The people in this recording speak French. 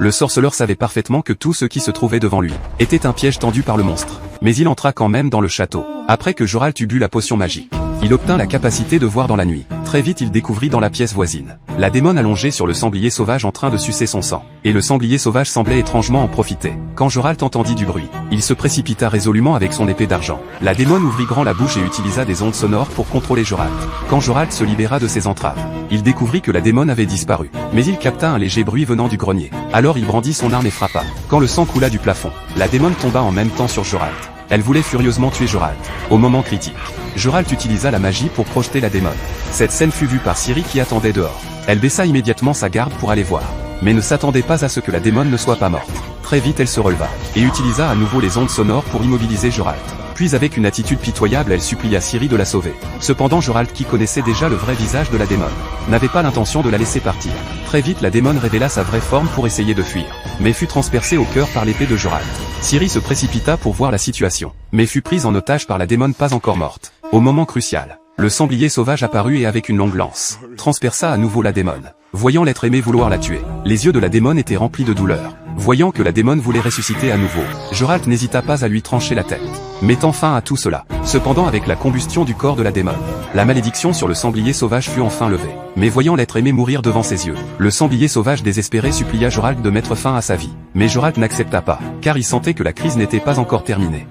Le sorceleur savait parfaitement que tout ce qui se trouvait devant lui était un piège tendu par le monstre. Mais il entra quand même dans le château. Après que Joralt eut bu la potion magique, il obtint la capacité de voir dans la nuit. Très vite il découvrit dans la pièce voisine la démone allongée sur le sanglier sauvage en train de sucer son sang. Et le sanglier sauvage semblait étrangement en profiter. Quand Joralt entendit du bruit, il se précipita résolument avec son épée d'argent. La démone ouvrit grand la bouche et utilisa des ondes sonores pour contrôler Joralt. Quand Joralt se libéra de ses entraves, il découvrit que la démone avait disparu. Mais il capta un léger bruit venant du grenier. Alors il brandit son arme et frappa. Quand le sang coula du plafond, la démone tomba en même temps sur Joralt. Elle voulait furieusement tuer Joralt. Au moment critique, Joralt utilisa la magie pour projeter la démone. Cette scène fut vue par Ciri qui attendait dehors. Elle baissa immédiatement sa garde pour aller voir, mais ne s'attendait pas à ce que la démone ne soit pas morte. Très vite elle se releva, et utilisa à nouveau les ondes sonores pour immobiliser Joralt. Puis avec une attitude pitoyable elle supplia Ciri de la sauver. Cependant Joralt, qui connaissait déjà le vrai visage de la démone, n'avait pas l'intention de la laisser partir. Très vite la démone révéla sa vraie forme pour essayer de fuir, mais fut transpercée au cœur par l'épée de Joralt. Ciri se précipita pour voir la situation, mais fut prise en otage par la démone pas encore morte. Au moment crucial, le sanglier sauvage apparut et avec une longue lance, transperça à nouveau la démone. Voyant l'être aimé vouloir la tuer, les yeux de la démone étaient remplis de douleur. Voyant que la démone voulait ressusciter à nouveau, Joralt n'hésita pas à lui trancher la tête, mettant fin à tout cela. Cependant avec la combustion du corps de la démone, la malédiction sur le sanglier sauvage fut enfin levée. Mais voyant l'être aimé mourir devant ses yeux, le sanglier sauvage désespéré supplia Joralt de mettre fin à sa vie. Mais Joralt n'accepta pas, car il sentait que la crise n'était pas encore terminée.